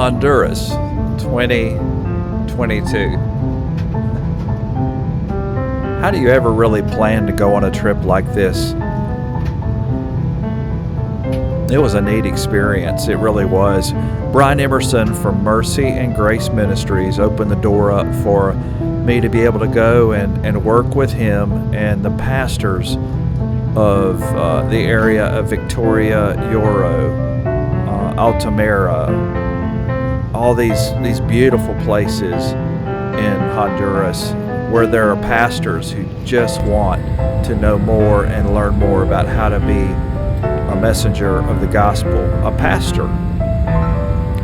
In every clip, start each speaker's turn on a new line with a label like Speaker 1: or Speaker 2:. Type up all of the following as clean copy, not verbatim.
Speaker 1: Honduras, 2022. How do you ever really plan to go on a trip like this? It was a neat experience. It really was. Brian Emerson from Mercy and Grace Ministries opened the door up for me to be able to go and work with him and the pastors of the area of Victoria, Yoro, Altamira, all these beautiful places in Honduras where there are pastors who just want to know more and learn more about how to be a messenger of the gospel, a pastor.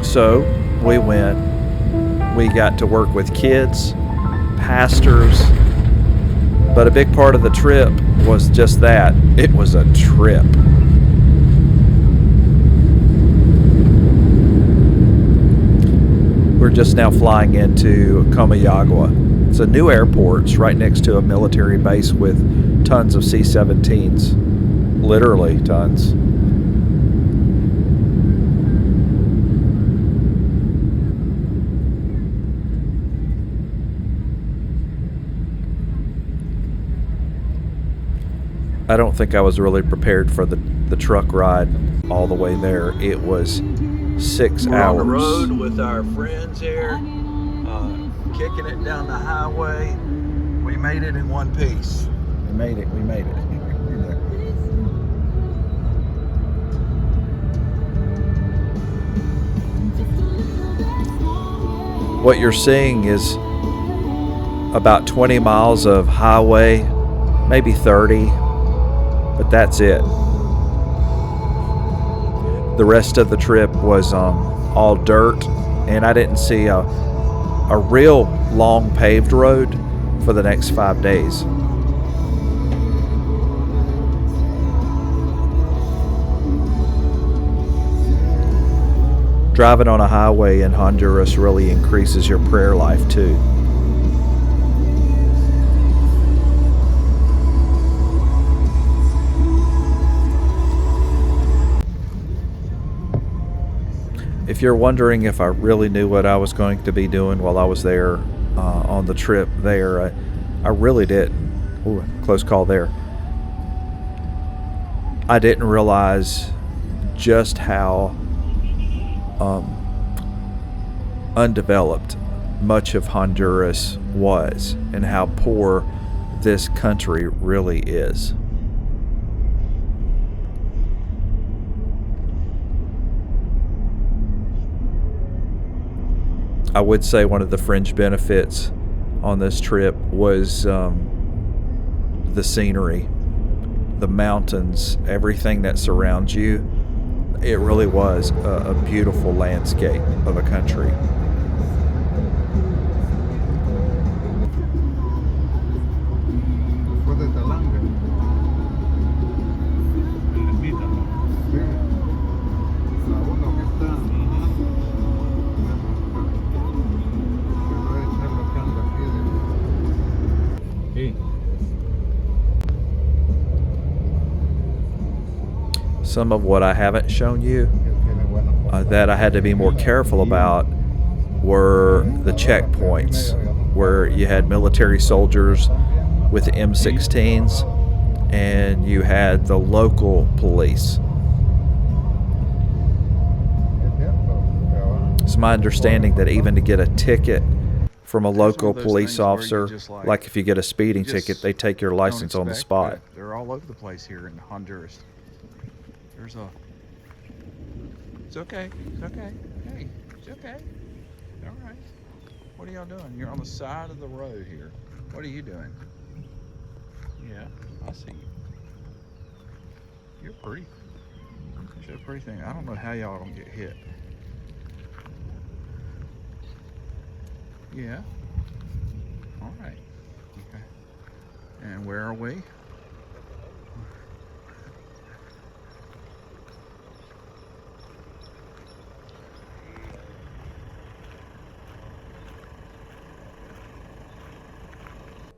Speaker 1: So we went, we got to work with kids, pastors, but a big part of the trip was just that. It was a trip. We're just now flying into Comayagua. It's a new airport. It's right next to a military base with tons of C-17s. Literally tons. I don't think I was really prepared for the truck ride all the way there. It was 6 hours.
Speaker 2: We're on the road with our friends here, kicking it down the highway. We made it in one piece.
Speaker 1: We made it. What you're seeing is about 20 miles of highway, maybe 30, but that's it. The rest of the trip was all dirt, and I didn't see a real long paved road for the next 5 days. Driving on a highway in Honduras really increases your prayer life too. If you're wondering if I really knew what I was going to be doing while I was there on the trip there, I really didn't. Ooh, close call there. I didn't realize just how undeveloped much of Honduras was and how poor this country really is. I would say one of the fringe benefits on this trip was the scenery, the mountains, everything that surrounds you. It really was a beautiful landscape of a country. Some of what I haven't shown you that I had to be more careful about were the checkpoints where you had military soldiers with the M16s and you had the local police. It's my understanding that even to get a ticket from a local police officer, like if you get a speeding ticket, they take your license on the spot.
Speaker 2: They're all over the place here in Honduras. It's okay. Hey, it's okay. All right. What are y'all doing? You're on the side of the road here. What are you doing? Yeah, I see you. You're pretty. You're a pretty thing. I don't know how y'all don't get hit. Yeah. All right. Okay. And where are we?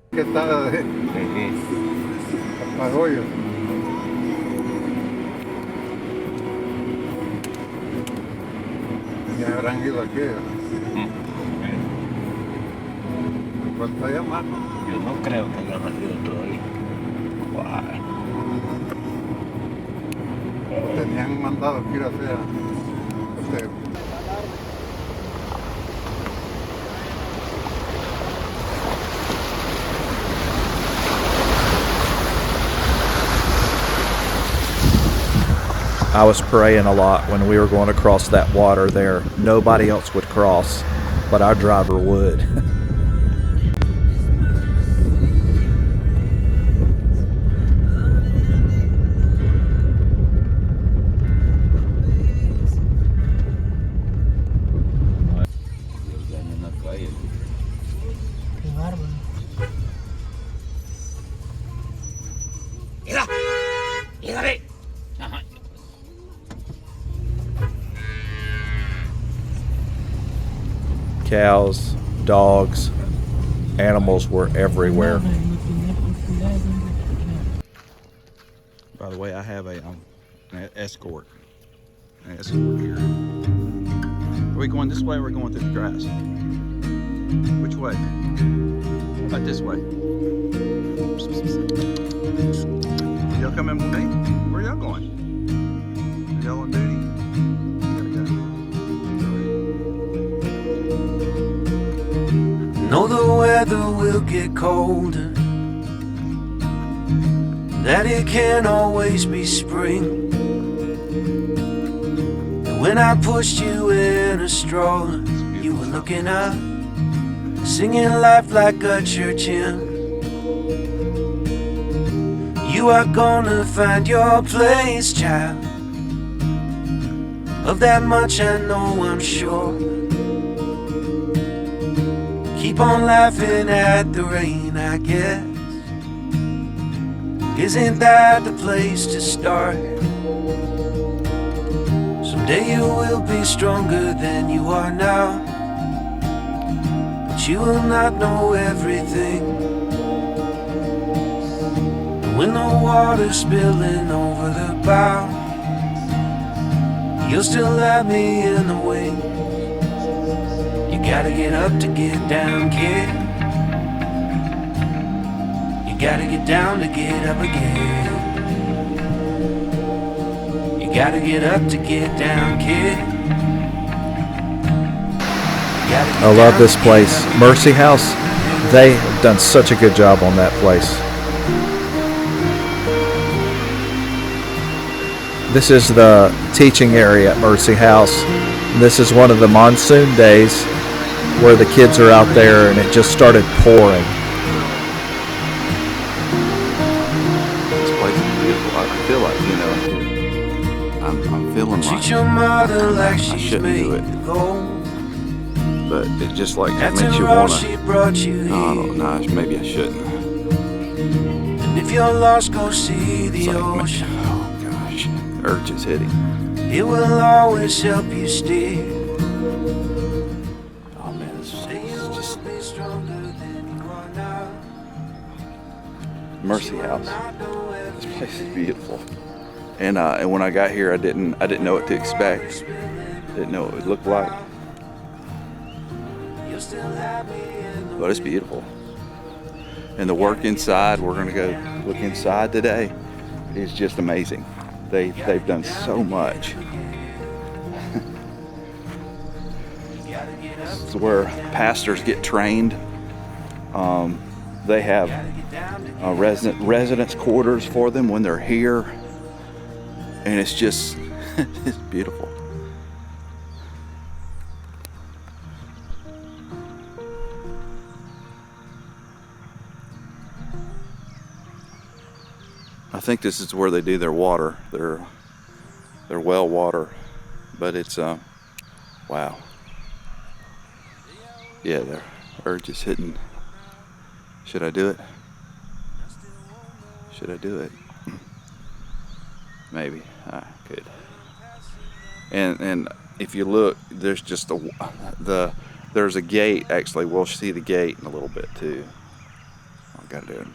Speaker 3: Que está Arroyo. Ya habrán ido aquí. ¿Cuánto llaman?
Speaker 4: Yo no creo que haya salido todavía.
Speaker 3: Tenían mandado que ir hacia
Speaker 1: I was praying a lot when we were going across that water there. Nobody else would cross, but our driver would. Cows, dogs, animals were everywhere.
Speaker 2: By the way, I have an escort. An escort here. Are we going this way or are we going through the grass? Which way? How about this way? Y'all coming with me? Where y'all going? Are y'all on duty?
Speaker 5: Know the weather will get colder, that it can't always be spring. And when I pushed you in a stroller, you were looking up, singing life like a church hymn. You are gonna find your place, child. Of that much I know, I'm sure. Keep on laughing at the rain, I guess. Isn't that the place to start? Someday you will be stronger than you are now, but you will not know everything. And when the water's spilling over the bow, you'll still have me in the wings. You gotta get up to get down, kid. You gotta get down to get up again. You gotta get up to get down, kid.
Speaker 1: I love this place. Mercy House, they have done such a good job on that place. This is the teaching area at Mercy House. This is one of the monsoon days where the kids are out there and it just started pouring.
Speaker 2: This place is beautiful. I feel like, you know, I'm feeling like
Speaker 5: Treat your mother like
Speaker 2: I
Speaker 5: she's
Speaker 2: shouldn't do
Speaker 5: made
Speaker 2: it.
Speaker 5: to go.
Speaker 2: But it just like it
Speaker 5: After
Speaker 2: makes you
Speaker 5: all
Speaker 2: want
Speaker 5: she
Speaker 2: to.
Speaker 5: brought you
Speaker 2: No, I
Speaker 5: here.
Speaker 2: don't know. Maybe I shouldn't.
Speaker 5: And if you're lost, go see the
Speaker 2: It's like,
Speaker 5: ocean.
Speaker 2: oh gosh, the urge is hitting.
Speaker 5: It will always help you steer.
Speaker 2: Oh man, it's just
Speaker 5: Be stronger than you are now.
Speaker 2: Mercy House. This place is beautiful. And when I got here, I didn't know what to expect. Didn't know what it would look like. But it's beautiful. And the work inside, we're gonna go look inside today, is just amazing. They've done so much. This is where pastors get trained. They have residence quarters for them when they're here, and it's just it's beautiful. I think this is where they do their water, their well water, but it's wow. Yeah, their urge is hitting. Should I do it? Should I do it? Maybe I could. And if you look, there's just there's a gate. Actually, we'll see the gate in a little bit too. I gotta do it.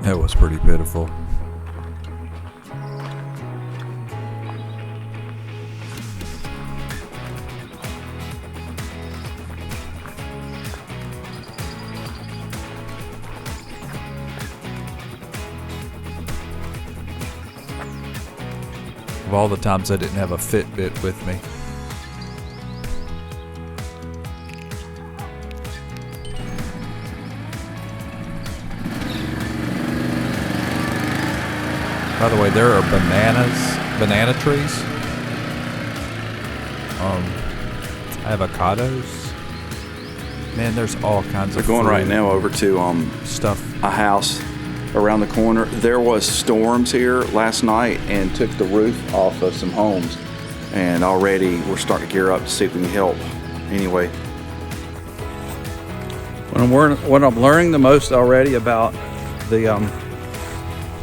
Speaker 1: That was pretty pitiful. Of all the times I didn't have a Fitbit with me. By the way, there are banana trees, avocados. Man, there's all kinds
Speaker 6: We're
Speaker 1: of
Speaker 6: going
Speaker 1: fruit
Speaker 6: right now over to
Speaker 1: stuff.
Speaker 6: a house around the corner. There was storms here last night and took the roof off of some homes, and already we're starting to gear up to see if we can help. Anyway,
Speaker 2: What I'm learning the most already about the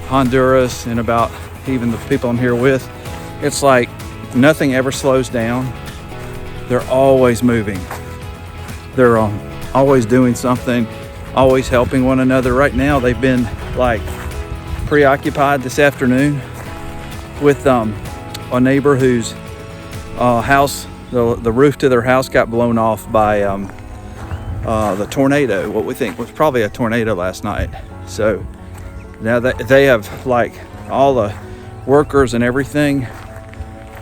Speaker 2: Honduras and about even the people I'm here with, it's like nothing ever slows down. They're always moving. They're always doing something, always helping one another. Right now, they've been like preoccupied this afternoon with a neighbor whose house, the roof to their house got blown off by the tornado, what we think was probably a tornado last night. So now they have, like, all the workers and everything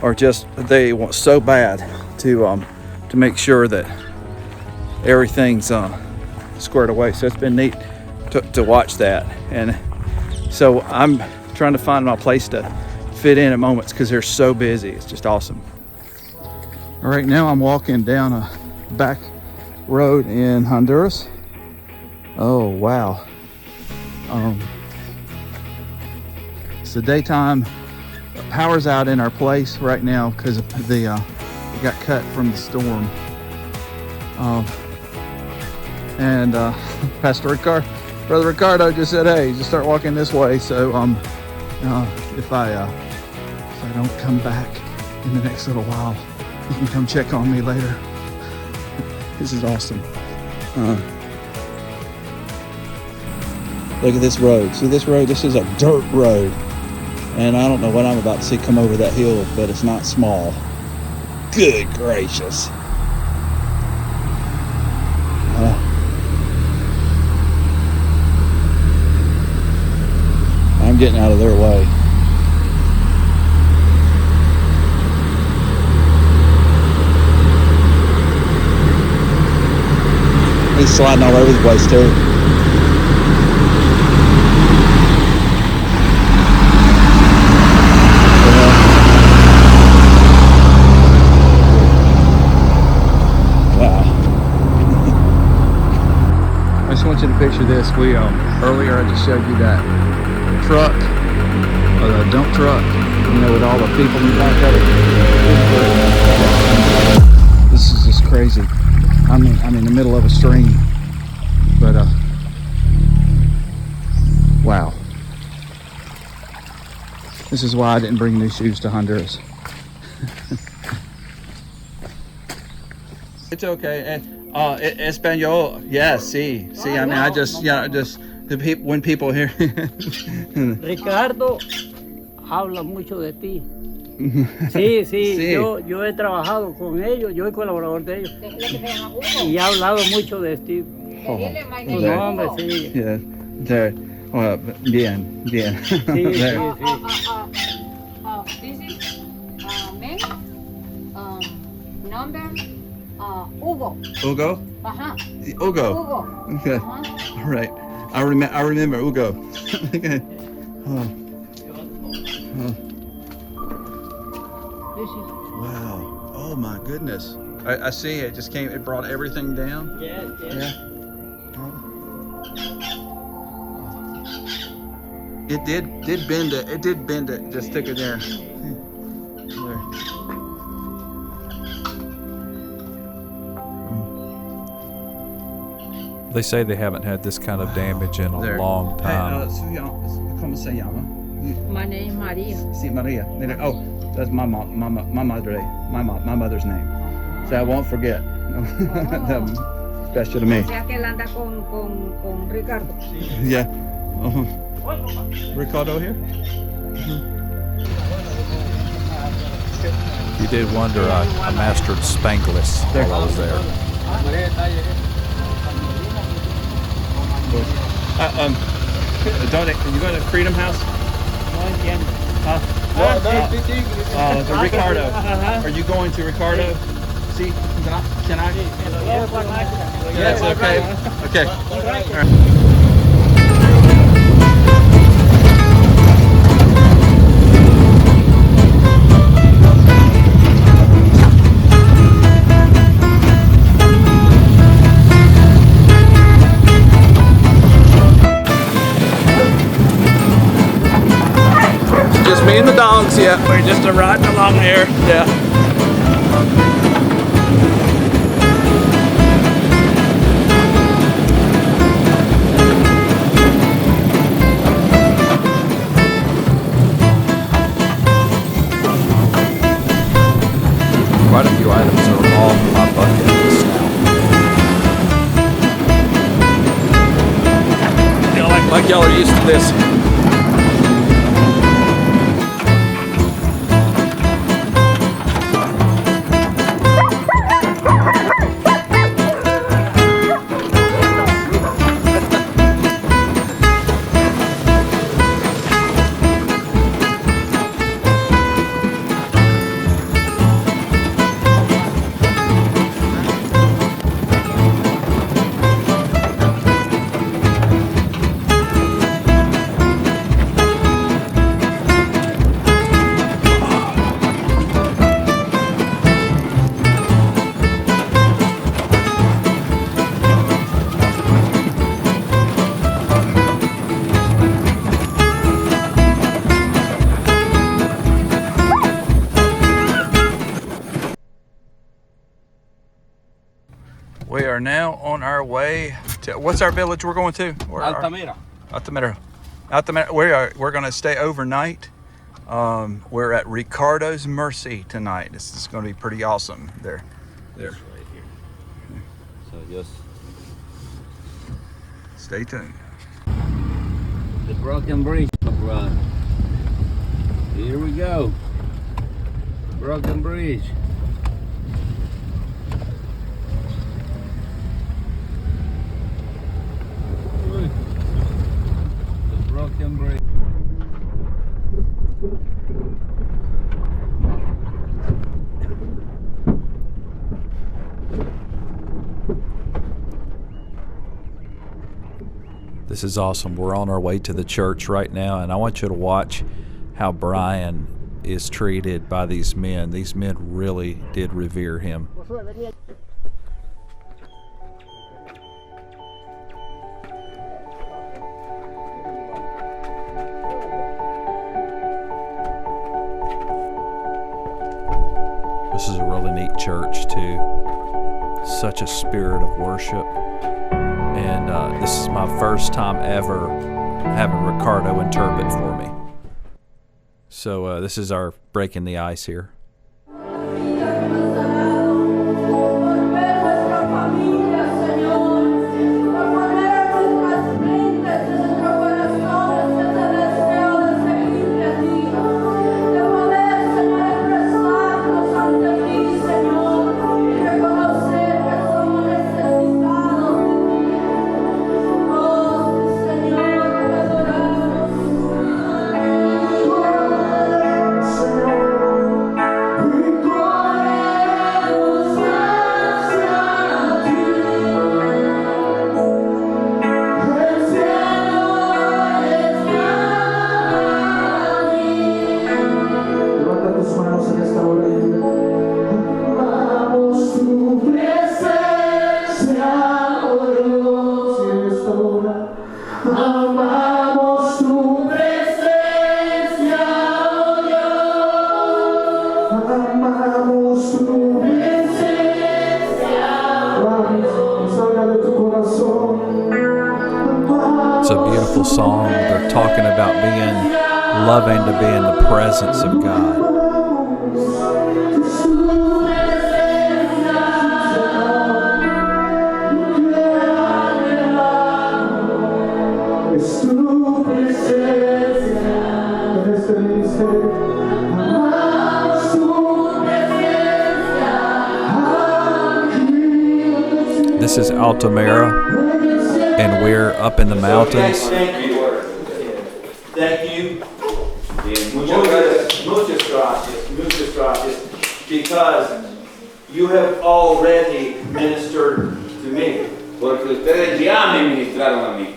Speaker 2: are just, they want so bad to make sure that everything's squared away. So it's been neat to watch that. And so I'm trying to find my place to fit in at moments because they're so busy. It's just awesome. All right, now I'm walking down a back road in Honduras. Oh, wow. It's the daytime. Power's out in our place right now because it got cut from the storm. And Brother Ricardo just said, hey, just start walking this way. So if I don't come back in the next little while, you can come check on me later. This is awesome. Look at this road. See this road? This is a dirt road. And I don't know what I'm about to see come over that hill, but it's not small. Good gracious. I'm getting out of their way. He's sliding all over the place too. Wow. I just want you to picture this. We earlier I just showed you that truck, or the dump truck, you know, with all the people in the back of it. This is just crazy. I'm in the middle of a stream, but wow. This is why I didn't bring new shoes to Honduras. It's okay. Espanol, yes, sí. I mean, I just the people, when people hear.
Speaker 7: Ricardo habla mucho de ti. Sí, sí, yo he trabajado con ellos, yo soy colaborador de ellos. Y ha hablado mucho de ti. Tu nombre, sí.
Speaker 2: Yeah, there. Well, bien.
Speaker 7: Sí, sí, sí.
Speaker 8: This is man, number, Hugo.
Speaker 2: Hugo?
Speaker 8: Uh-huh.
Speaker 2: Hugo.
Speaker 8: Hugo.
Speaker 2: Okay. All right. I remember Hugo. Okay. Wow. Oh my goodness. I see it just came, it brought everything down.
Speaker 7: Yes.
Speaker 2: Yeah. It did bend it. It did bend it. Just stick it there. There.
Speaker 1: They say they haven't had this kind of damage in a
Speaker 2: There.
Speaker 1: long time.
Speaker 2: ¿Cómo se llama?
Speaker 8: My name is Maria.
Speaker 2: Sí, Maria. Oh, that's my mother's name. So I won't forget. Special to me.
Speaker 8: O sea que él anda con Ricardo.
Speaker 2: Yeah. Ricardo here?
Speaker 1: You did wonder, I mastered Spanglish while I was there.
Speaker 2: You going to Freedom House? The Ricardo. Are you going to Ricardo? See, can I? Yes, okay. Okay. All right.
Speaker 6: Just me and the dogs, yeah.
Speaker 2: We're just riding along here. Yeah.
Speaker 1: Quite a few items are all on my bucket list now.
Speaker 6: Like y'all are used to this.
Speaker 2: We are now on our way to, what's our village we're going to?
Speaker 4: Altamira.
Speaker 2: Altamira. We're going to stay overnight. We're at Ricardo's Mercy tonight. This is going to be pretty awesome. There.
Speaker 4: Right here. So just
Speaker 2: Stay tuned.
Speaker 4: the broken bridge, brother. Here we go. Broken bridge. The broken bridge.
Speaker 1: This is awesome. We're on our way to the church right now, and I want you to watch how Brian is treated by these men. These men really did revere him. This is a really neat church too. Such a spirit of worship. And this is my first time ever having Ricardo interpret for me. So this is our breaking the ice here. It's a beautiful song. They're talking about loving to be in the presence of God.
Speaker 5: It's true.
Speaker 1: This is Altamira, and we're up in the mountains.
Speaker 9: Thank you. Thank you. Muchas gracias. Because you have already ministered to me.
Speaker 4: Porque ustedes ya me ministraron a mí.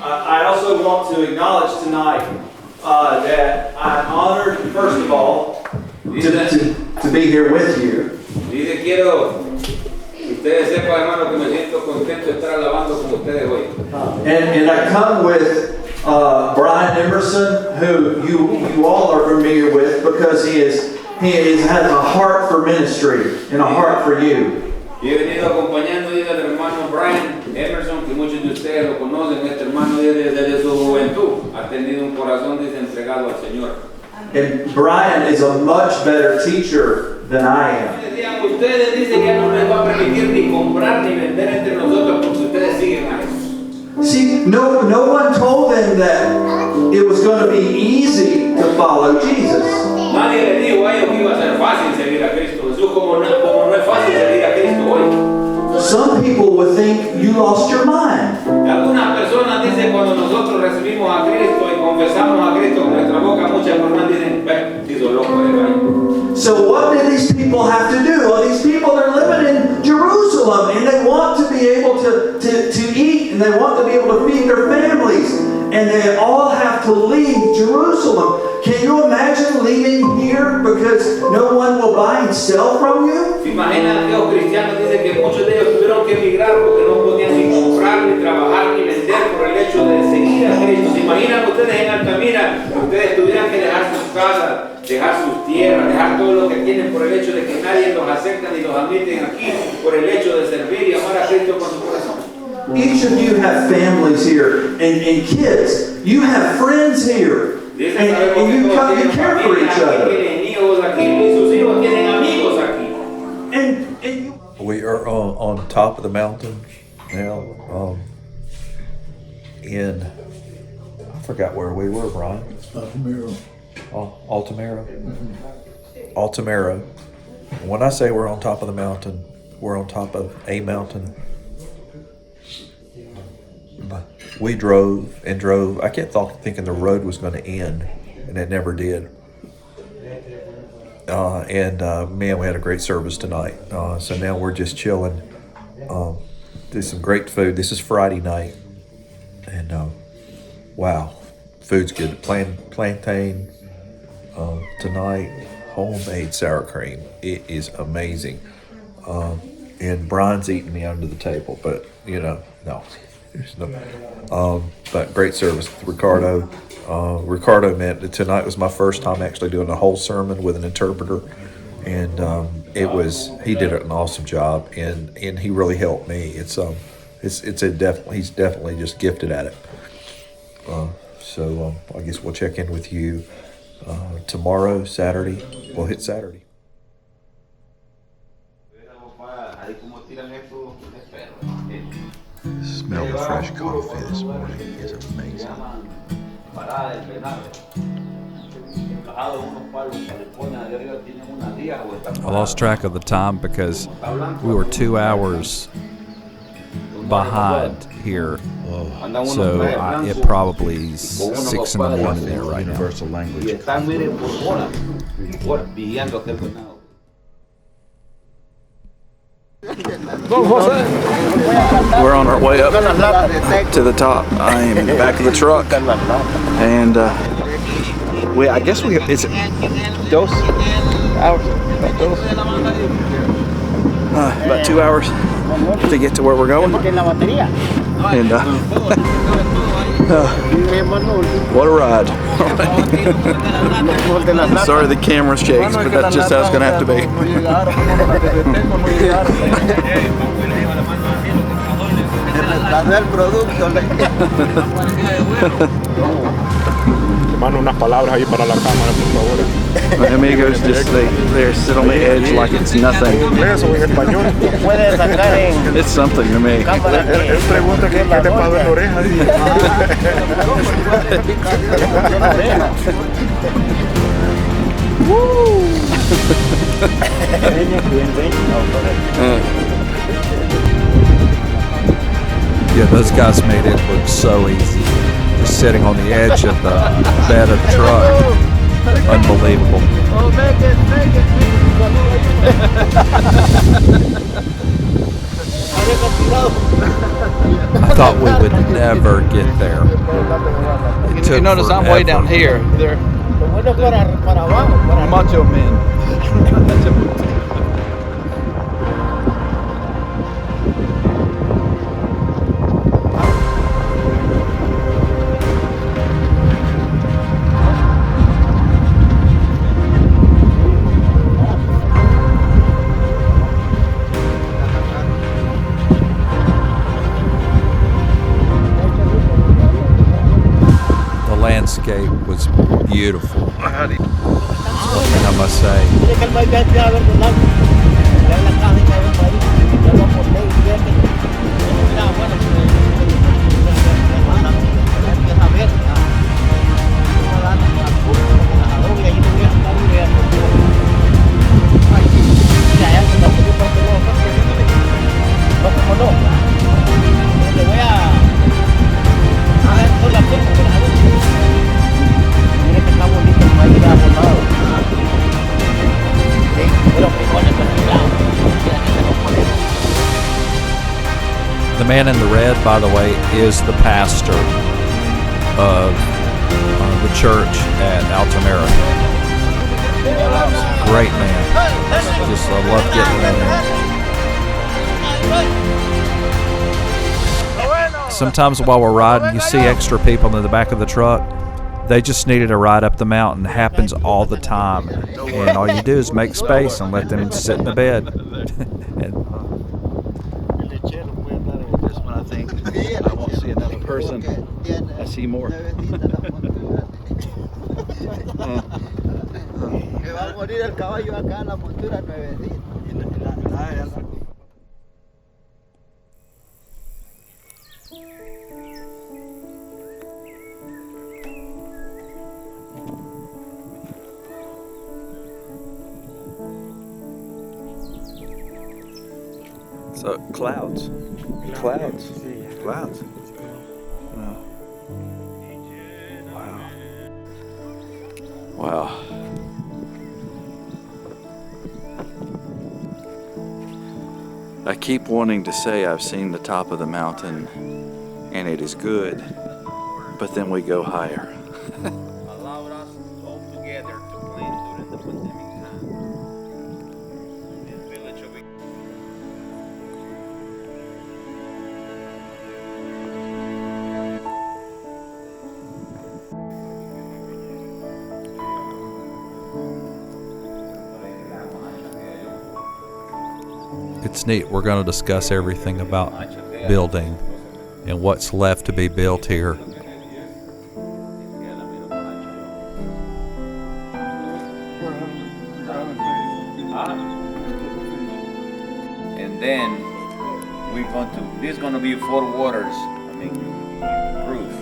Speaker 9: I also want to acknowledge tonight that I'm honored, first of all, to be here with you.
Speaker 4: Dice, quiero que ustedes sepan, hermano, que me siento contento de estar alabando con ustedes hoy.
Speaker 9: And I come with Brian Emerson, who you all are familiar with because he has a heart for ministry and a heart for you.
Speaker 4: Y he venido acompañando al hermano Brian Emerson, que muchos de ustedes lo conocen. Este hermano desde su juventud ha tenido un corazón entregado al Señor.
Speaker 9: And Brian is a much better teacher than I am.
Speaker 4: Ustedes dicen que no les va a permitir ni comprar ni vender entre nosotros porque ustedes siguen a eso.
Speaker 9: See, no one told them that it was going to be easy to follow Jesus.
Speaker 4: Nadie le dijo a ellos que iba a ser fácil seguir a Cristo Jesús, como no es fácil seguir a Cristo hoy.
Speaker 9: Some people would think you lost your mind.
Speaker 4: Algunas personas dicen cuando nosotros recibimos a Cristo y confesamos a Cristo con nuestra boca, muchas personas dicen, ve, si soy loco de gallo.
Speaker 9: So what do these people have to do? Well, these people are living in Jerusalem and they want to be able to eat and they want to be able to feed their families. And they all have to leave Jerusalem. Can you imagine leaving here because no one will buy and sell from you?
Speaker 4: ¿Se imaginan que los cristianos dicen que muchos de ellos tuvieron que emigrar porque no podían ni comprar, ni trabajar, ni vender por el hecho de seguir a Cristo? ¿Se imaginan ustedes en Altamira que ustedes tuvieran que dejar sus casas, dejar sus tierras, dejar todo lo que tienen por el hecho de que nadie los acepta ni los admiten aquí por el hecho de servir y amar a Cristo con su corazón?
Speaker 9: Each of you have families here and kids. You have friends here. And you come and care for each other. And
Speaker 1: We are on top of the mountain now. I forgot where we were, Brian. Altamira. Altamira. When I say we're on top of the mountain, we're on top of a mountain. We drove and drove. I kept thinking the road was going to end, and it never did. Man, we had a great service tonight. So now we're just chilling. Do some great food. This is Friday night, and wow, food's good. Plantain tonight. Homemade sour cream. It is amazing. And Brian's eating me under the table, but no. There's no. But great service with Ricardo. Ricardo meant tonight was my first time actually doing a whole sermon with an interpreter, and he did an awesome job, and he really helped me. He's definitely just gifted at it. So I guess we'll check in with you tomorrow, Saturday. We'll hit Saturday.
Speaker 2: The smell of fresh coffee this morning is amazing.
Speaker 1: I lost track of the time because we were 2 hours behind here. So it probably is 6 in the morning there right now.
Speaker 2: Universal language.
Speaker 6: We're on our way up to the top. I am in the back of the truck, and it's dos hours, about 2 hours to get to where we're going. And what a ride! Sorry the camera shakes, but that's just how it's going to have to be.
Speaker 10: Mano, unas palabras ahí para la cámara, por favor.
Speaker 6: My amigos they sit on the edge like it's nothing.
Speaker 10: ¿Inglés o en español?
Speaker 6: It's something to me.
Speaker 10: Él pregunta qué le pasó en la oreja.
Speaker 1: Yeah, those guys made it look so easy. Just sitting on the edge of the bed of the truck. Unbelievable.
Speaker 7: Oh, make it.
Speaker 1: I thought we would never get there. It took
Speaker 2: You notice I'm way down
Speaker 1: forever.
Speaker 2: here. They're macho men.
Speaker 1: The landscape was beautiful. One thing I must say. The man in the red, by the way, is the pastor of the church at Altamira. Great man. Just I love getting in there. Sometimes while we're riding, you see extra people in the back of the truck. They just needed a ride up the mountain. It happens all the time. And all you do is make space and let them sit in the bed. And
Speaker 6: Just when I think I won't see another person, I see more. So clouds. Wow. I keep wanting to say I've seen the top of the mountain and it is good, but then we go higher.
Speaker 4: Allowed us all together to plan during the pandemic time. This village of
Speaker 1: it's neat. We're going to discuss everything about building and what's left to be built here.
Speaker 4: And then this is going to be 4 waters, roof.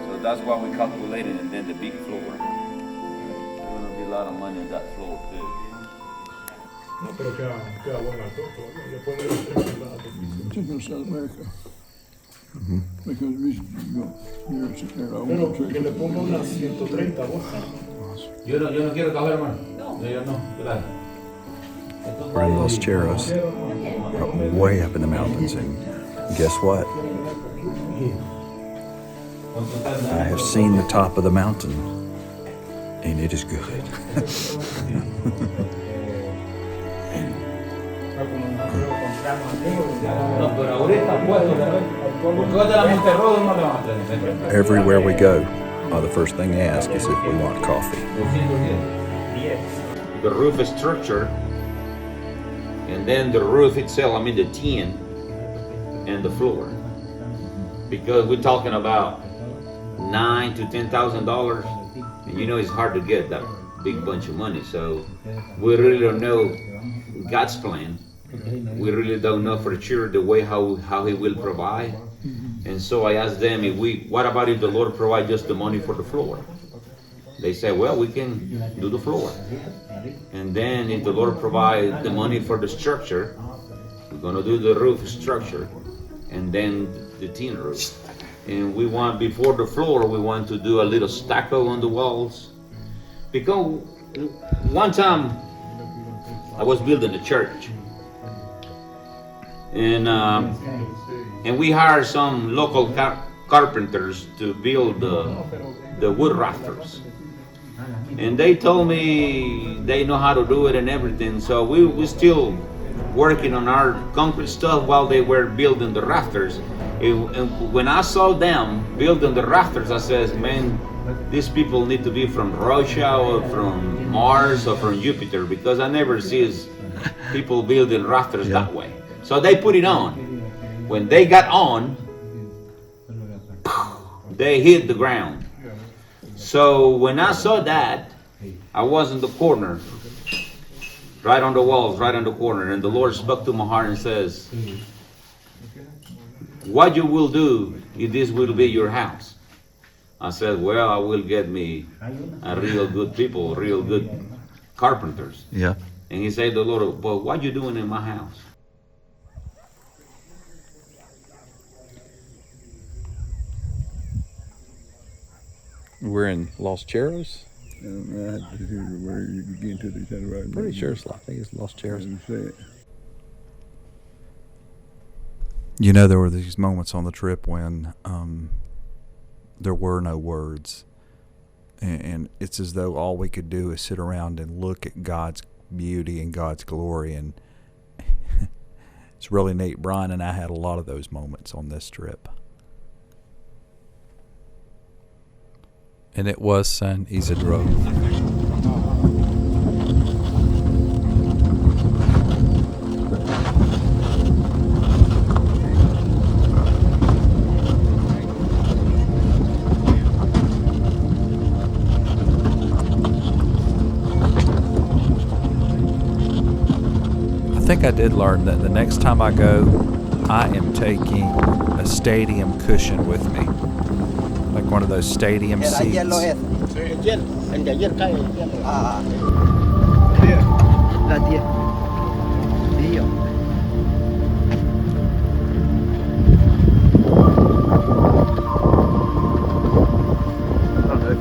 Speaker 4: So that's why we calculated, and then the big floor. There's going to be a lot of money on that floor too.
Speaker 10: No, pero queda buena el costo. Le ponen los 3 lados.
Speaker 11: Chicken South America. Because
Speaker 10: Pero que le ponga unas 130 vos.
Speaker 4: Yo no quiero café, hermano. No, gracias.
Speaker 12: We're in Los Cheros, way up in the mountains, and guess what? I have seen the top of the mountain, and it is good. Everywhere we go, the first thing they ask is if we want coffee.
Speaker 4: The roof structure, and then the roof itself, the tin and the floor. Because we're talking about $9,000 to $10,000, and it's hard to get that big bunch of money. So we really don't know God's plan. We really don't know for sure the way how He will provide. And so I asked them, what about if the Lord provide just the money for the floor? They said, well, we can do the floor. And then if the Lord provide the money for the structure, we're gonna do the roof structure. and then the tin roof. And we want, before the floor, we want to do a little stucco on the walls. Because one time I was building a church, and we hired some local carpenters to build the wood rafters. And they told me they know how to do it and everything. So we still working on our concrete stuff while they were building the rafters. And when I saw them building the rafters, I says, man, these people need to be from Russia or from Mars or from Jupiter, because I never see people building rafters that way. So they put it on. When they got on, they hit the ground. So when I saw that, I was in the corner, right on the walls, right on the corner, and the Lord spoke to my heart and says, what you will do if this will be your house? I said, well, I will get me a real good people, real good carpenters.
Speaker 1: Yeah.
Speaker 4: And he said, the Lord, well, what you doing in my house?
Speaker 1: We're in Los Cheros?
Speaker 11: Where you begin to the right.
Speaker 1: Pretty sure I think it's Los Cheros. You know, there were these moments on the trip when there were no words. And it's as though all we could do is sit around and look at God's beauty and God's glory. And it's really neat. Brian and I had a lot of those moments on this trip. And it was San Isidro. I think I did learn that the next time I go, I am taking a stadium cushion with me. Like one of those stadium seats. I don't know if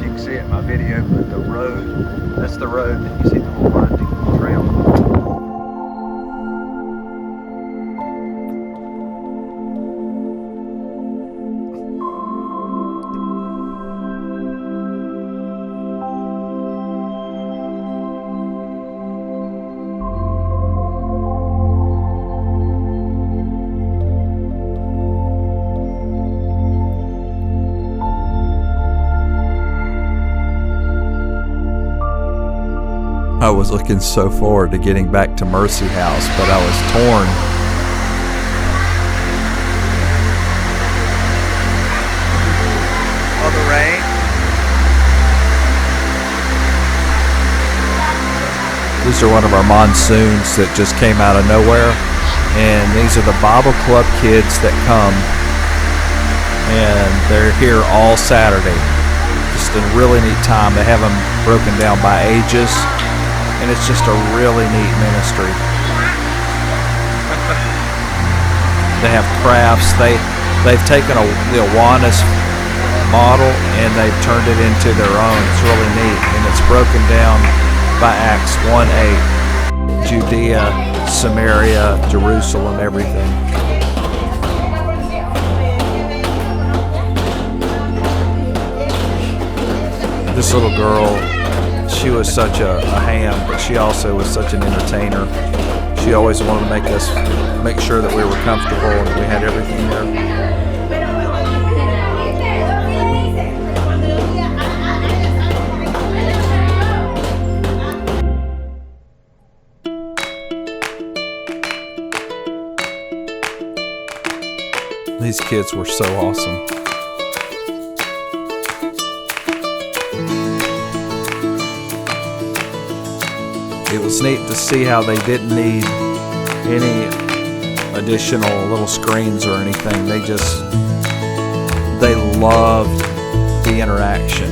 Speaker 1: you can see it in my video, but the road, that's the road that you see the whole winding trail. I was looking so forward to getting back to Mercy House, but I was torn. Oh, the rain. These are one of our monsoons that just came out of nowhere. And these are the Bible Club kids that come. And they're here all Saturday. Just a really neat time. They have them broken down by ages. And it's just a really neat ministry. They have crafts. They've taken the Awanas model and they've turned it into their own. It's really neat, and it's broken down by Acts 1:8. Judea, Samaria, Jerusalem, everything. This little girl, she was such a ham, but she also was such an entertainer. She always wanted to make sure that we were comfortable and we had everything there. These kids were so awesome. It was neat to see how they didn't need any additional little screens or anything. They loved the interaction.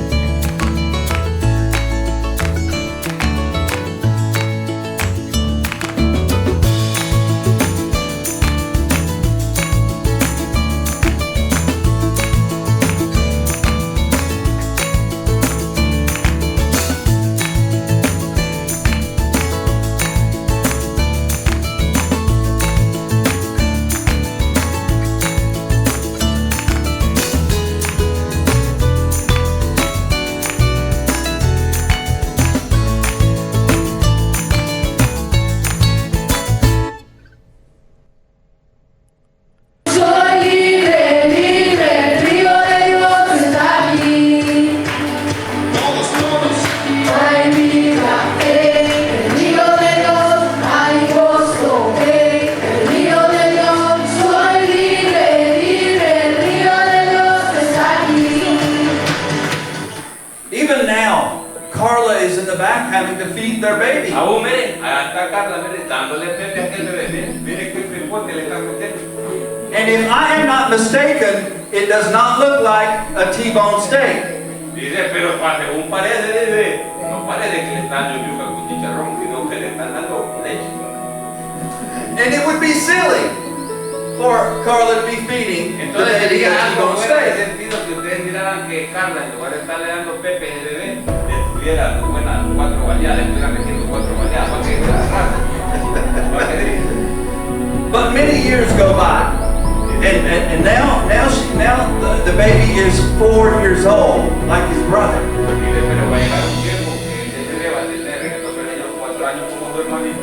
Speaker 9: having to feed their baby.
Speaker 4: Aún miren, allá está Carla, miren, dándole pepe a aquel bebé, miren qué pepote le está metiendo.
Speaker 9: And if I am not mistaken, it does not look like a T-bone steak.
Speaker 4: Dice, pero según parece, dice, no parece que le están dando yuca con chicharrón, sino que le están dando leche.
Speaker 9: And it would be silly for Carla to be feeding the
Speaker 4: Entonces
Speaker 9: baby
Speaker 4: sería
Speaker 9: a
Speaker 4: algo
Speaker 9: T-bone
Speaker 4: fuera de
Speaker 9: steak.
Speaker 4: sentido que ustedes miraran que Carla, en lugar de estarle dando pepe de bebé, le tuviera buenas 4 baleadas, le estuviera metiendo 4 baleadas para que se agarrara.
Speaker 9: But many years go by, and now the baby is 4 years old, like his brother.
Speaker 4: Pero va a llegar un tiempo que ese bebé va a tener los 4 años como su hermanito.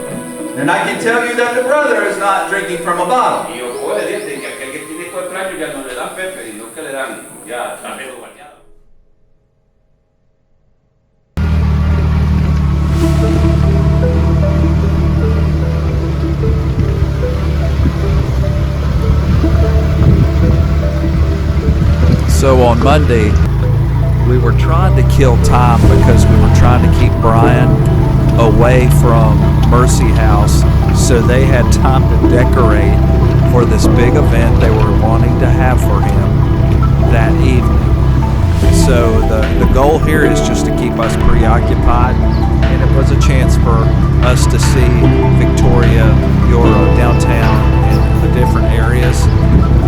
Speaker 9: And I can tell you that the brother is not drinking from a bottle.
Speaker 4: Y yo puedo decirte que aquel que tiene 4 años ya no le dan pepe, sino que le dan ya también bañado.
Speaker 1: So on Monday, we were trying to kill time because we were trying to keep Brian away from Mercy House so they had time to decorate for this big event they were wanting to have for him that evening. So the goal here is just to keep us preoccupied, and it was a chance for us to see Victoria, Yoro, downtown, and the different areas,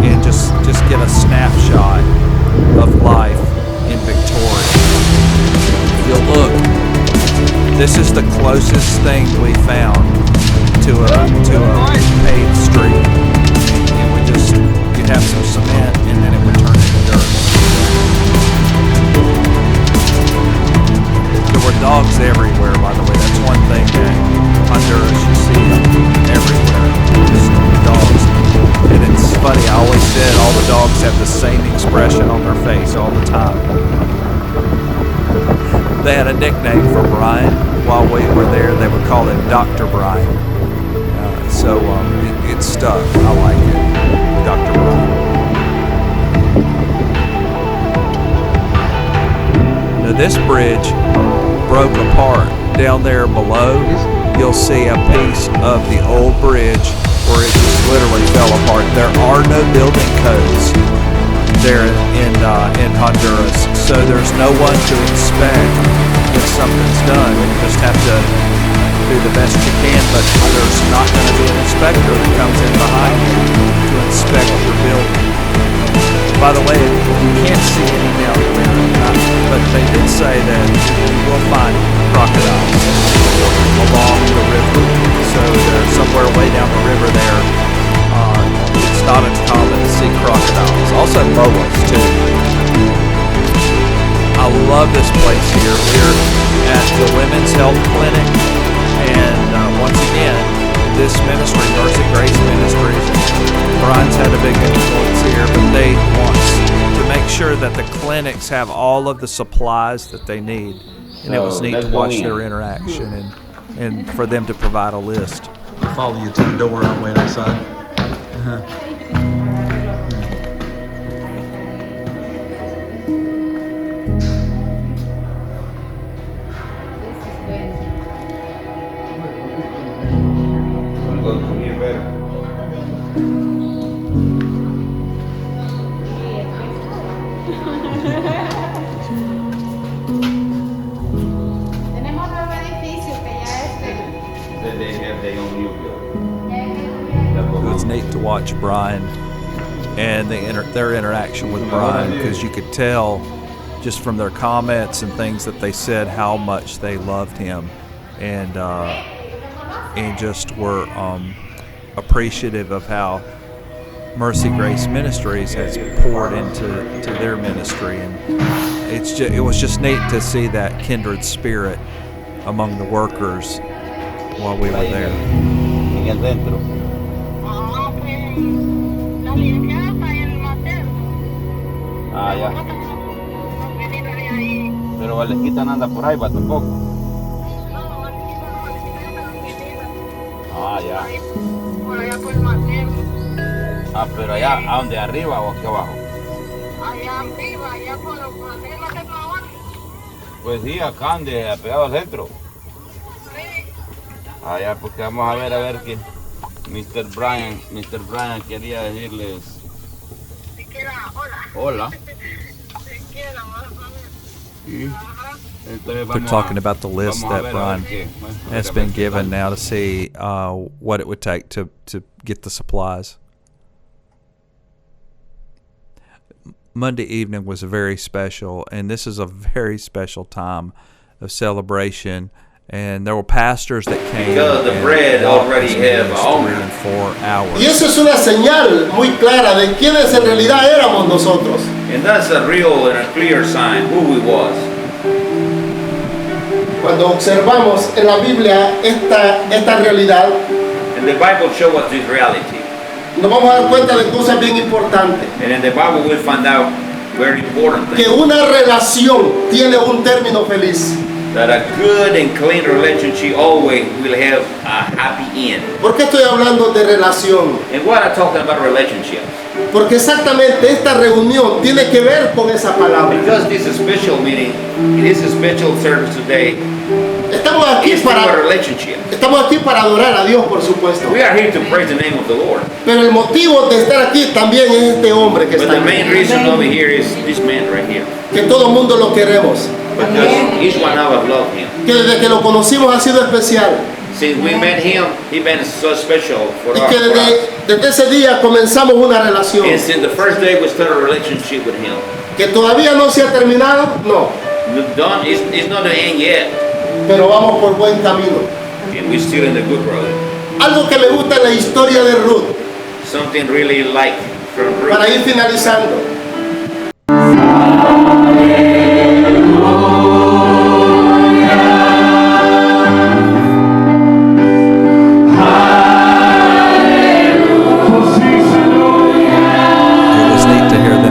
Speaker 1: and just get a snapshot of life in Victoria. If you'll look, this is the closest thing we found to a paved street. It would just, you'd have some cement and then it would turn into dirt. There were dogs everywhere, by the way. That's one thing that Honduras, you see them everywhere. Just dogs. And it's funny, I always said all the dogs have the same expression on their face all the time. They had a nickname for Brian while we were there. They would call him Dr. Brian. So it stuck. I like it. Dr. Brian. Now this bridge broke apart. Down there below, you'll see a piece of the old bridge where it just literally fell apart. There are no building codes there in Honduras, so there's no one to inspect if something's done. You just have to do the best you can, but there's not going to be an inspector that comes in behind you to inspect your building. By the way, you can't see any down there, but they did say that you will find crocodiles along the river. So they're somewhere way down the river there. It's not uncommon to see crocodiles. Also boas too. I love this place here. We're at the Women's Health Clinic, and once again, this ministry, Mercy Grace Ministries, Brian's had a big influence here, but they want to make sure that the clinics have all of the supplies that they need. And it was neat to watch their interaction and for them to provide a list.
Speaker 9: I'll follow you to the door and I'll wait outside.
Speaker 8: Tenemos nuevo edificio que ya
Speaker 1: It was neat to watch Brian and their interaction with Brian, because you could tell just from their comments and things that they said how much they loved him, and just were appreciative of how Mercy Grace Ministries has poured into their ministry, and it was just neat to see that kindred spirit among the workers while we were there.
Speaker 4: Ah, ya. Pero Valesquita no anda por ahí, va tampoco. Ah, ya. Ah, pero allá, ¿a dónde? ¿Arriba o aquí abajo?
Speaker 8: allá arriba, allá por arriba de ahora.
Speaker 4: Pues sí, acá donde, pegado al centro. Allá porque vamos a ver que Mr. Brian quería decirles. Hola.
Speaker 1: They're talking about the list that Brian has been given now to see what it would take to get the supplies. Monday evening was very special, and this is a very special time of celebration. And there were pastors that came.
Speaker 4: Because the bread already have almond.
Speaker 1: 3 and 4 hours.
Speaker 13: Y eso es una señal muy clara de quiénes en realidad éramos nosotros.
Speaker 4: And that's a real and a clear sign who we was.
Speaker 13: Cuando observamos en la Biblia esta realidad,
Speaker 4: And the Bible shows us this reality.
Speaker 13: nos vamos a dar cuenta de cosas bien importantes.
Speaker 4: And in the Bible we'll find out very important things.
Speaker 13: Que una relación tiene un término feliz.
Speaker 4: That a good and clean relationship always will have a happy end.
Speaker 13: ¿Por qué estoy hablando de relación?
Speaker 4: And why I'm talking about relationships?
Speaker 13: Porque exactamente esta reunión tiene que ver con esa palabra.
Speaker 4: Because this is a special meeting, it is a special service today.
Speaker 13: Estamos aquí para adorar a Dios, por supuesto.
Speaker 4: We are here to praise the name of the Lord.
Speaker 13: Pero el motivo de estar aquí también es este hombre que
Speaker 4: But
Speaker 13: está
Speaker 4: the main
Speaker 13: aquí.
Speaker 4: reason over here is this man right here.
Speaker 13: Que todo el mundo lo queremos.
Speaker 4: Because each one of us love him.
Speaker 13: Que desde que lo conocimos ha sido especial.
Speaker 4: Since we met him, he been so special for
Speaker 13: Y
Speaker 4: us.
Speaker 13: que desde ese día comenzamos una relación.
Speaker 4: And since the first day we started a relationship with him.
Speaker 13: Que todavía no se ha terminado, no.
Speaker 4: It's not the end yet.
Speaker 13: Pero vamos por buen camino.
Speaker 4: And we're still in the good road.
Speaker 13: Algo que me gusta en la historia de Ruth.
Speaker 4: Something really like from Ruth.
Speaker 13: Para ir finalizando.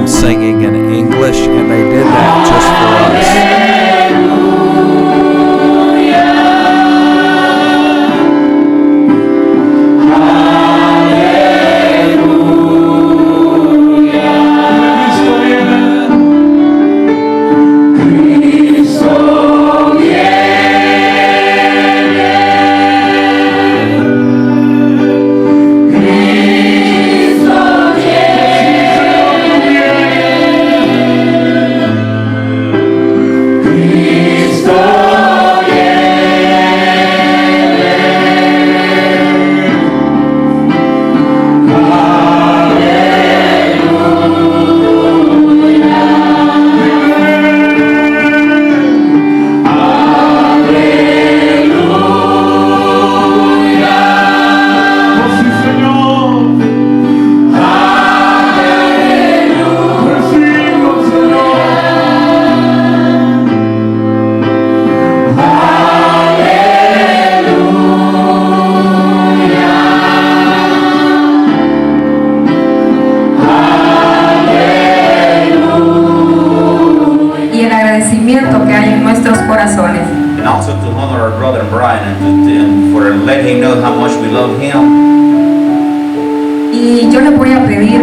Speaker 1: Singing in English, and they did that just for us.
Speaker 14: Que hay en nuestros corazones.
Speaker 4: And also to honor our brother Brian and for letting him know how much we love him.
Speaker 14: Y yo les voy a pedir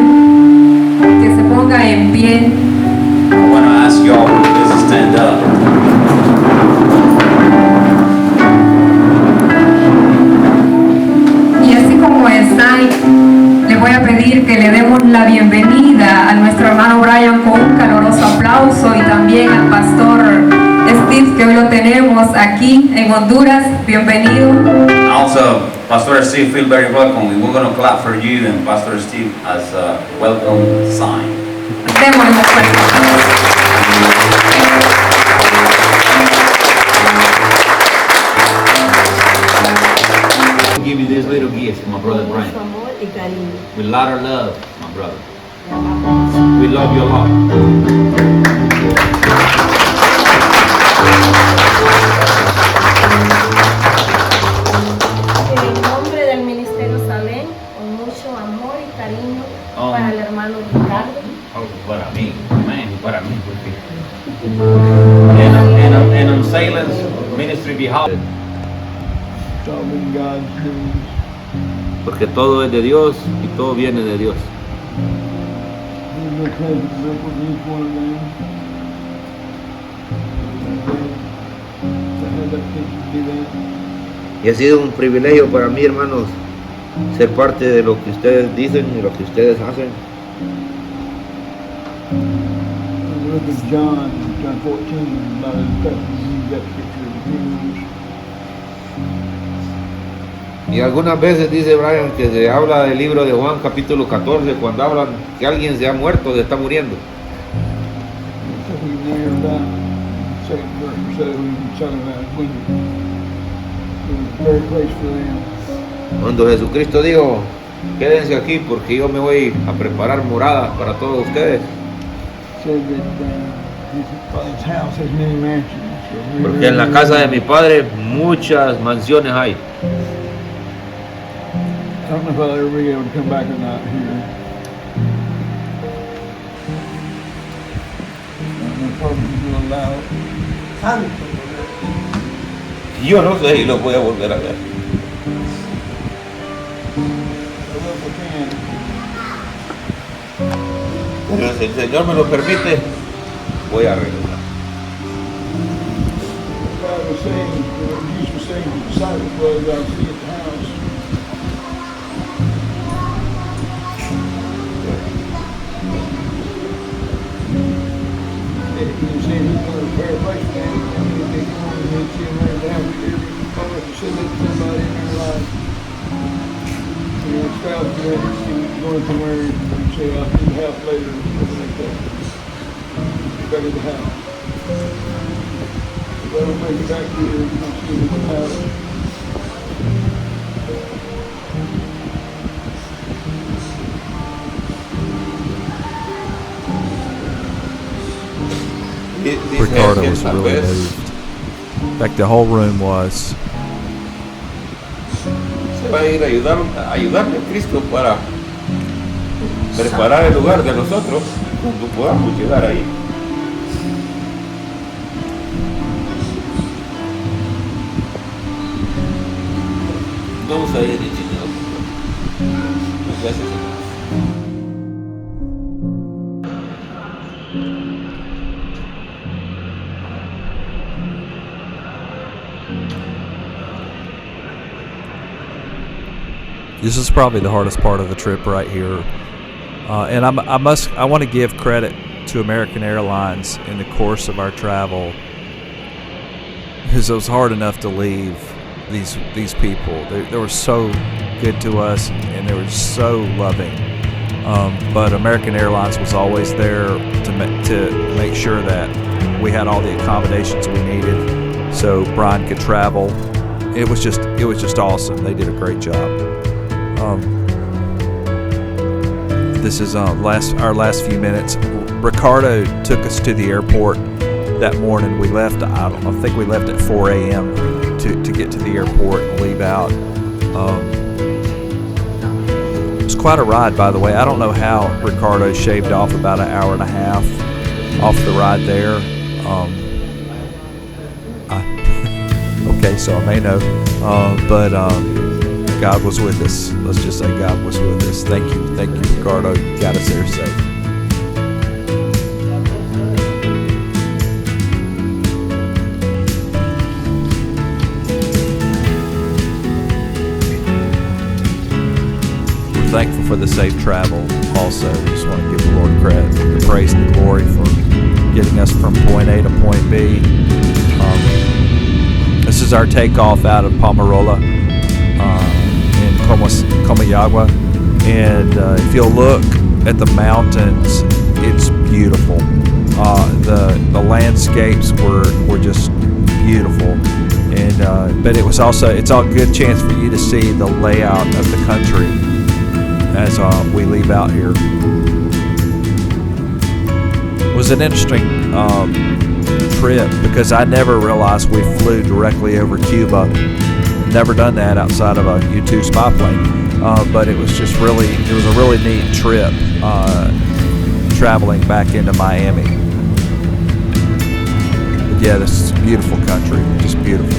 Speaker 14: que se ponga en pie.
Speaker 4: I want to ask y'all to stand up.
Speaker 14: Y así como están, le voy a pedir que le demos la bienvenida a nuestro hermano Brian con un caloroso aplauso y también al pastor Steve, que hoy lo tenemos aquí en Honduras. Bienvenido.
Speaker 4: Also, Pastor Steve, feel very welcome. We're going to clap for you and Pastor Steve as a welcome sign.
Speaker 14: Démosle un fuerte aplauso.
Speaker 4: Give you this little gift, my brother Brian. With a lot of love, my brother. We love you a lot.
Speaker 8: En nombre del Ministerio Salén, con mucho amor y cariño para el hermano Ricardo.
Speaker 4: Para mí, man, para mí. And on Salem's ministry behalf. Porque todo es de Dios y todo viene de Dios. Y ha sido un privilegio para mí, hermanos, ser parte de lo que ustedes dicen y lo que ustedes hacen.
Speaker 11: Look at John 14, about his baptism, that picture of the funerals.
Speaker 4: Y algunas veces dice Brian que se habla del libro de Juan capítulo 14 cuando hablan que alguien se ha muerto, se está muriendo. Cuando Jesucristo dijo, quédense aquí porque yo me voy a preparar morada para todos ustedes. Porque en la casa de mi padre muchas mansiones hay.
Speaker 11: I don't know if I'll ever be able to come back or not here. My partners will allow it.
Speaker 4: Yo no sé si lo voy a volver a ver. Pero si el Señor me lo permite, voy a regresar.
Speaker 11: God was saying, Jesus was saying to the disciples, well, I'll see you at the house. He was saying he's going to prepare a place for them, and he'd come home and he'd see him right down here. Almost to send it to somebody in their life. You know, spouse connects, he was going somewhere, and say, I'll see the house later, or something like that. Better the house. If I don't make it back here, I'll see you at the house.
Speaker 1: Ricardo was really moved. In fact, the whole room was.
Speaker 4: Se va a ir a ayudarle a Cristo para preparar el lugar de nosotros cuando podamos llegar ahí. Vamos a ir, Señor. Gracias, Señor.
Speaker 1: This is probably the hardest part of the trip right here, and I want to give credit to American Airlines in the course of our travel, because it was hard enough to leave these people. They were so good to us, and they were so loving. But American Airlines was always there to make sure that we had all the accommodations we needed, so Brian could travel. It was just awesome. They did a great job. This is our last few minutes. Ricardo took us to the airport that morning. We left, I think we left at 4 a.m. to get to the airport and leave out. It was quite a ride, by the way. I don't know how Ricardo shaved off about an hour and a half off the ride there. Okay, so I may know, but God was with us. Let's just say God was with us. Thank you, Ricardo. You got us there safe. We're thankful for the safe travel. Also, just want to give the Lord credit, the praise and the glory for getting us from point A to point B. This is our takeoff out of Pomarola. In Comayagua, and if you'll look at the mountains, it's beautiful. The landscapes were just beautiful, and but it's a good chance for you to see the layout of the country as we leave out here. It was an interesting trip because I never realized we flew directly over Cuba. Never done that outside of a U-2 spy plane, but it was a really neat trip traveling back into Miami. But yeah, this is a beautiful country, just beautiful.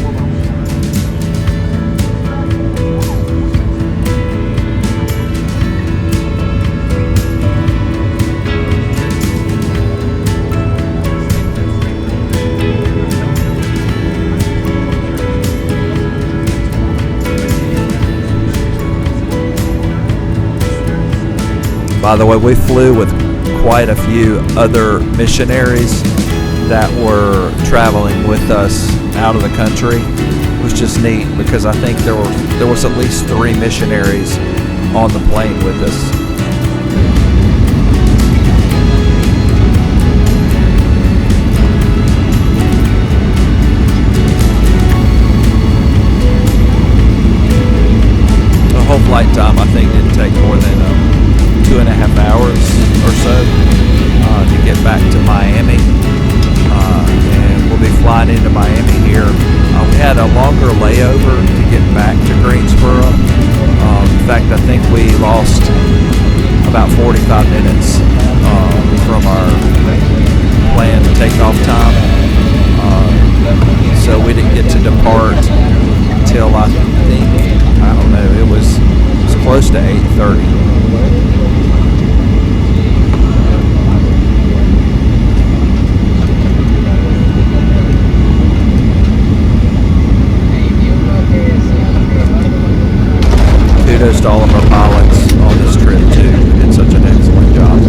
Speaker 1: By the way, we flew with quite a few other missionaries that were traveling with us out of the country. It was just neat because I think there was at least 3 missionaries on the plane with us. The whole flight time I think didn't take more than 2.5 hours or so to get back to Miami, and we'll be flying into Miami here. We had a longer layover to get back to Greensboro. In fact, I think we lost about 45 minutes from our planned takeoff time, so we didn't get to depart until I don't know, it was close to 8:30. Kudos to all of our pilots on this trip too. They did such an excellent job.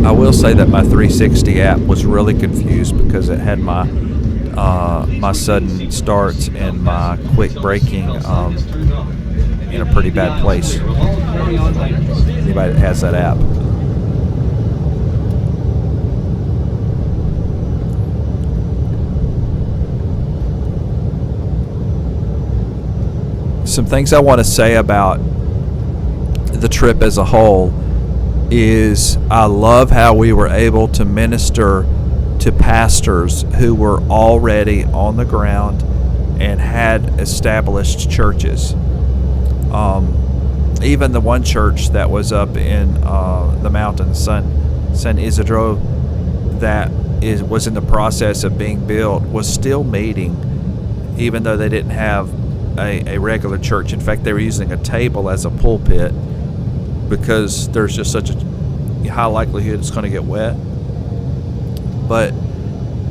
Speaker 1: I will say that my 360 app was really confused because it had my my sudden starts and my quick braking in a pretty bad place. Anybody that has that app. Some things I want to say about the trip as a whole is I love how we were able to minister to pastors who were already on the ground and had established churches. Even the one church that was up in the mountains, San Isidro, that was in the process of being built, was still meeting, even though they didn't have a regular church. In fact, they were using a table as a pulpit because there's just such a high likelihood it's going to get wet. But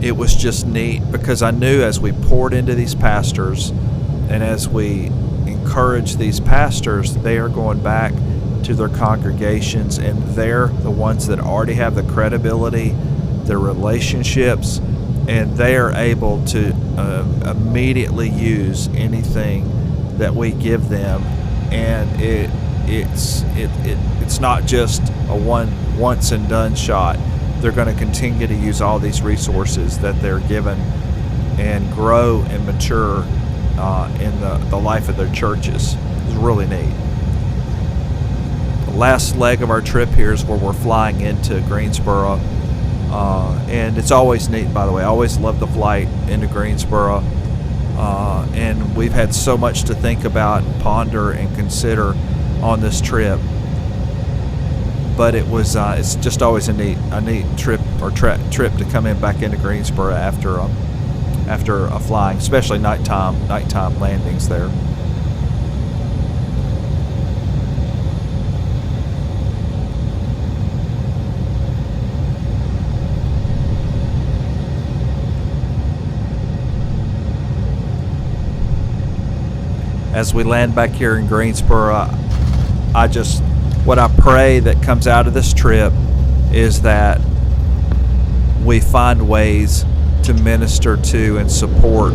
Speaker 1: it was just neat because I knew as we poured into these pastors and as we encouraged these pastors, they are going back to their congregations and they're the ones that already have the credibility, their relationships, and they are able to immediately use anything that we give them, and it's not just a once and done shot. They're going to continue to use all these resources that they're given and grow and mature in the life of their churches. It's really neat. The last leg of our trip here is where we're flying into Greensboro. And it's always neat, by the way. I always love the flight into Greensboro. And we've had so much to think about, ponder, and consider on this trip. But it's just always a neat trip trip to come in back into Greensboro after a flying, especially nighttime landings there. As we land back here in Greensboro, what I pray that comes out of this trip is that we find ways to minister to and support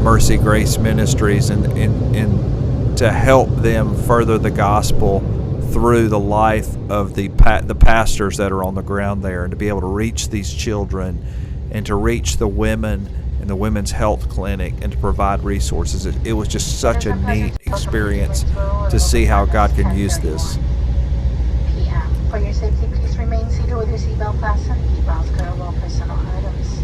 Speaker 1: Mercy Grace Ministries and to help them further the gospel through the life of the pastors that are on the ground there, and to be able to reach these children and to reach the women in the women's health clinic and to provide resources. It was just such a neat experience to see how God can use this.
Speaker 15: PM. For your safety, please remain seated with your seatbelt fastened. Keep belts carry all personal items.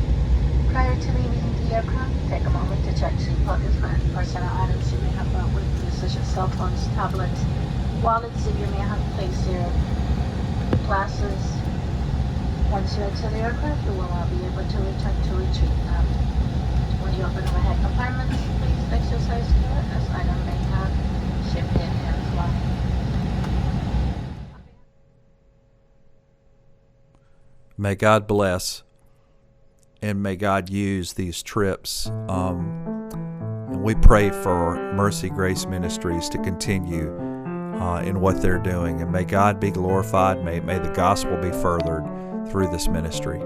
Speaker 15: Prior to leaving the aircraft, take a moment to check seat pockets for any personal items you may have brought with you, such as cell phones, tablets, wallets, and you may have placed your glasses. Once you exit the aircraft, you will not be able to return to retrieve them. When you open overhead compartments, please exercise care as items may have shifted and fly.
Speaker 1: May God bless and may God use these trips. And we pray for Mercy Grace Ministries to continue in what they're doing. And may God be glorified. May the gospel be furthered through this ministry.